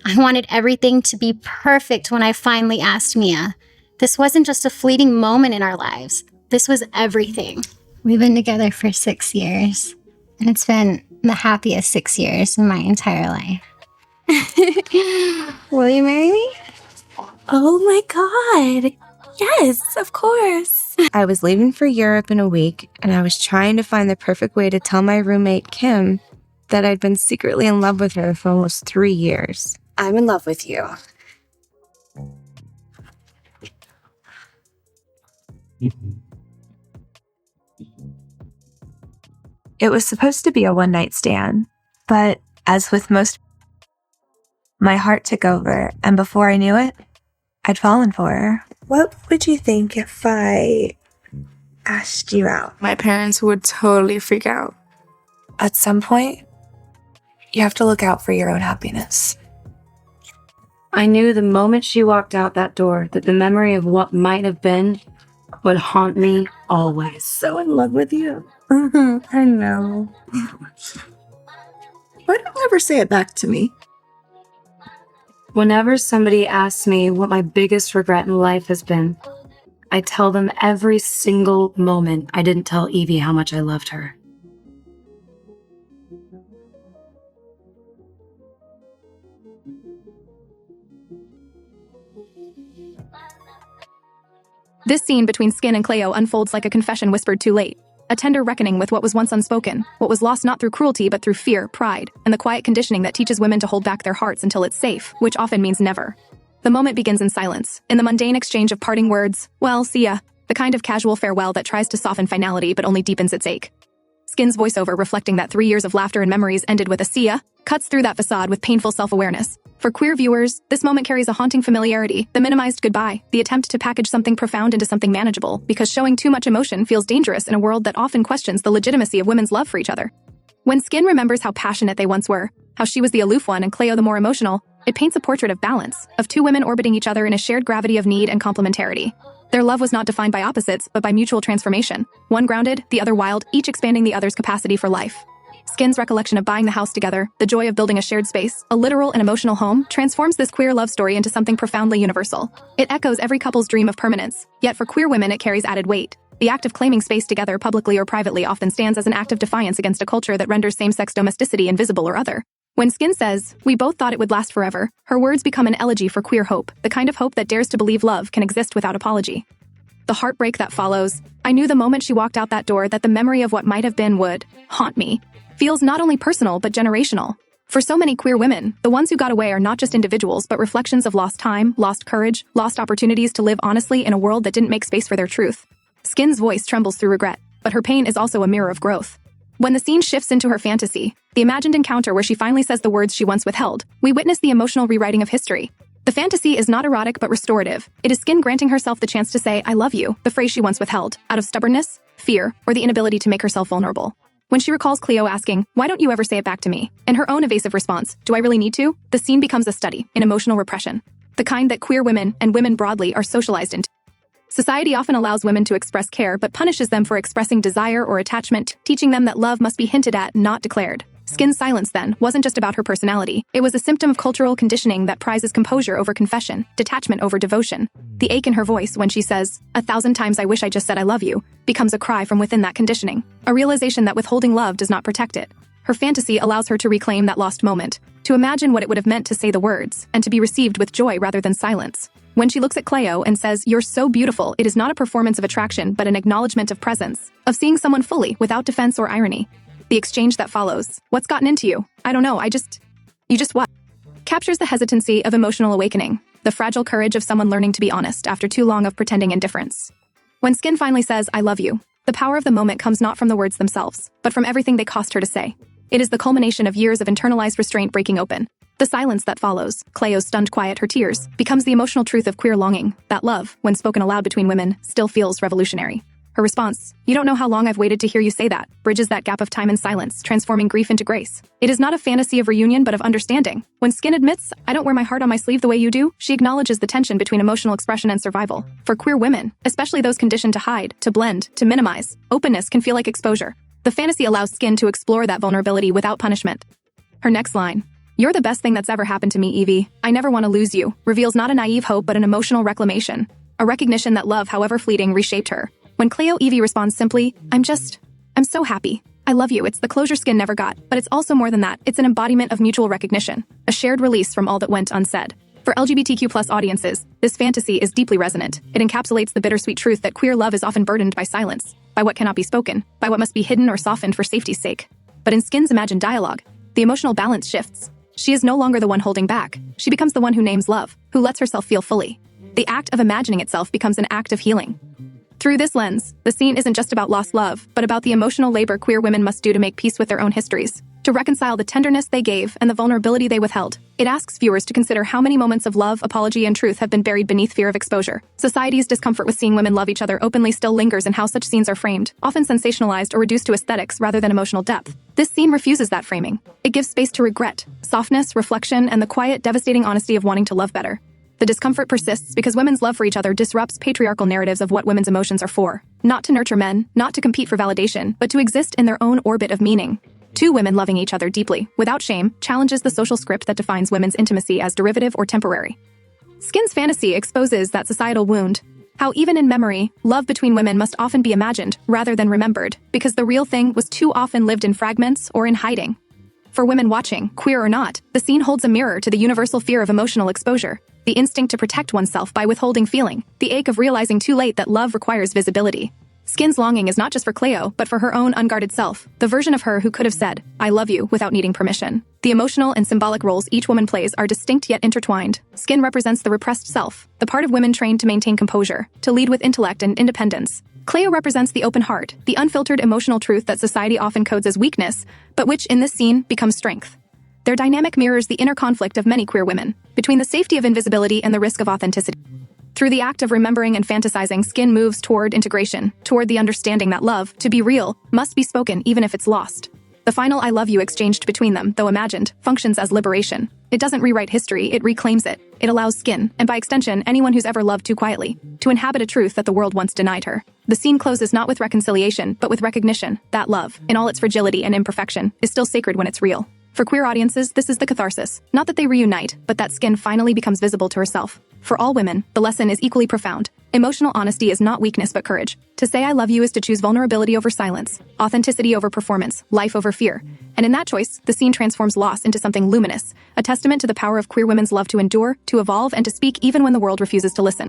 I wanted everything to be perfect when I finally asked Mia. This wasn't just a fleeting moment in our lives. This was everything. We've been together for 6 years, and it's been the happiest 6 years in my entire life. Will you marry me? Oh my God. Yes, of course. I was leaving for Europe in a week, and I was trying to find the perfect way to tell my roommate, Kim, that I'd been secretly in love with her for almost 3 years. I'm in love with you. It was supposed to be a one-night stand, but as with most, my heart took over, and before I knew it, I'd fallen for her. What would you think if I asked you out? My parents would totally freak out. At some point, you have to look out for your own happiness. I knew the moment she walked out that door that the memory of what might have been would haunt me always. So in love with you. I know. Why don't you ever say it back to me? Whenever somebody asks me what my biggest regret in life has been, I tell them every single moment I didn't tell Evie how much I loved her. This scene between Skin and Cleo unfolds like a confession whispered too late. A tender reckoning with what was once unspoken, what was lost not through cruelty but through fear, pride, and the quiet conditioning that teaches women to hold back their hearts until it's safe, which often means never. The moment begins in silence, in the mundane exchange of parting words, well, see ya, the kind of casual farewell that tries to soften finality but only deepens its ache. Skin's voiceover reflecting that 3 years of laughter and memories ended with a see ya, cuts through that facade with painful self-awareness. For queer viewers, this moment carries a haunting familiarity, the minimized goodbye, the attempt to package something profound into something manageable, because showing too much emotion feels dangerous in a world that often questions the legitimacy of women's love for each other. When Skin remembers how passionate they once were, how she was the aloof one and Cleo the more emotional, it paints a portrait of balance, of two women orbiting each other in a shared gravity of need and complementarity. Their love was not defined by opposites, but by mutual transformation. One grounded, the other wild, each expanding the other's capacity for life. Skin's recollection of buying the house together, the joy of building a shared space, a literal and emotional home, transforms this queer love story into something profoundly universal. It echoes every couple's dream of permanence, yet for queer women it carries added weight. The act of claiming space together publicly or privately often stands as an act of defiance against a culture that renders same-sex domesticity invisible or other. When Skin says, "We both thought it would last forever," her words become an elegy for queer hope, the kind of hope that dares to believe love can exist without apology. The heartbreak that follows, I knew the moment she walked out that door that the memory of what might have been would haunt me, feels not only personal but generational. For so many queer women, the ones who got away are not just individuals but reflections of lost time, lost courage, lost opportunities to live honestly in a world that didn't make space for their truth. Skin's voice trembles through regret, but her pain is also a mirror of growth. When the scene shifts into her fantasy, the imagined encounter where she finally says the words she once withheld, we witness the emotional rewriting of history. The fantasy is not erotic but restorative. It is Skin granting herself the chance to say, "I love you," the phrase she once withheld, out of stubbornness, fear, or the inability to make herself vulnerable. When she recalls Cleo asking, "Why don't you ever say it back to me?" and her own evasive response, "Do I really need to?" the scene becomes a study in emotional repression, the kind that queer women, and women broadly, are socialized into. Society often allows women to express care but punishes them for expressing desire or attachment, teaching them that love must be hinted at, not declared. Skin's silence, then, wasn't just about her personality. It was a symptom of cultural conditioning that prizes composure over confession, detachment over devotion. The ache in her voice when she says, "1,000 times I wish I just said I love you," becomes a cry from within that conditioning, a realization that withholding love does not protect it. Her fantasy allows her to reclaim that lost moment, to imagine what it would have meant to say the words, and to be received with joy rather than silence. When she looks at Cleo and says, "You're so beautiful," it is not a performance of attraction but an acknowledgement of presence, of seeing someone fully, without defense or irony. The exchange that follows, "What's gotten into you? I don't know, you just what?" captures the hesitancy of emotional awakening, the fragile courage of someone learning to be honest after too long of pretending indifference. When Skin finally says, "I love you," the power of the moment comes not from the words themselves, but from everything they cost her to say. It is the culmination of years of internalized restraint breaking open. The silence that follows, Cleo's stunned quiet, her tears, becomes the emotional truth of queer longing, that love, when spoken aloud between women, still feels revolutionary. Her response, "You don't know how long I've waited to hear you say that," bridges that gap of time and silence, transforming grief into grace. It is not a fantasy of reunion but of understanding. When Skin admits, "I don't wear my heart on my sleeve the way you do," she acknowledges the tension between emotional expression and survival. For queer women, especially those conditioned to hide, to blend, to minimize, openness can feel like exposure. The fantasy allows Skin to explore that vulnerability without punishment. Her next line, "You're the best thing that's ever happened to me, Evie. I never want to lose you," reveals not a naive hope but an emotional reclamation. A recognition that love, however fleeting, reshaped her. When Cleo Evie responds simply, I'm so happy. I love you. It's the closure Skin never got, but it's also more than that. It's an embodiment of mutual recognition, a shared release from all that went unsaid. For LGBTQ+ audiences, this fantasy is deeply resonant. It encapsulates the bittersweet truth that queer love is often burdened by silence, by what cannot be spoken, by what must be hidden or softened for safety's sake. But in Skin's imagined dialogue, the emotional balance shifts. She is no longer the one holding back. She becomes the one who names love, who lets herself feel fully. The act of imagining itself becomes an act of healing. Through this lens, the scene isn't just about lost love, but about the emotional labor queer women must do to make peace with their own histories, to reconcile the tenderness they gave and the vulnerability they withheld. It asks viewers to consider how many moments of love, apology, and truth have been buried beneath fear of exposure. Society's discomfort with seeing women love each other openly still lingers in how such scenes are framed, often sensationalized or reduced to aesthetics rather than emotional depth. This scene refuses that framing. It gives space to regret, softness, reflection, and the quiet, devastating honesty of wanting to love better. The discomfort persists because women's love for each other disrupts patriarchal narratives of what women's emotions are for. Not to nurture men, not to compete for validation, but to exist in their own orbit of meaning. Two women loving each other deeply, without shame, challenges the social script that defines women's intimacy as derivative or temporary. Skin's fantasy exposes that societal wound, how even in memory, love between women must often be imagined rather than remembered, because the real thing was too often lived in fragments or in hiding. For women watching, queer or not, the scene holds a mirror to the universal fear of emotional exposure, the instinct to protect oneself by withholding feeling, the ache of realizing too late that love requires visibility. Skin's longing is not just for Cleo, but for her own unguarded self, the version of her who could have said, I love you, without needing permission. The emotional and symbolic roles each woman plays are distinct yet intertwined. Skin represents the repressed self, the part of women trained to maintain composure, to lead with intellect and independence. Cleo represents the open heart, the unfiltered emotional truth that society often codes as weakness, but which in this scene becomes strength. Their dynamic mirrors the inner conflict of many queer women, between the safety of invisibility and the risk of authenticity. Through the act of remembering and fantasizing, Skin moves toward integration, toward the understanding that love, to be real, must be spoken even if it's lost. The final I love you exchanged between them, though imagined, functions as liberation. It doesn't rewrite history, it reclaims it. It allows Skin, and by extension anyone who's ever loved too quietly, to inhabit a truth that the world once denied her. The scene closes not with reconciliation, but with recognition that love, in all its fragility and imperfection, is still sacred when it's real. For queer audiences, this is the catharsis. Not that they reunite, but that Skin finally becomes visible to herself. For all women, the lesson is equally profound. Emotional honesty is not weakness but courage. To say I love you is to choose vulnerability over silence, authenticity over performance, life over fear. And in that choice, the scene transforms loss into something luminous, a testament to the power of queer women's love to endure, to evolve, and to speak even when the world refuses to listen.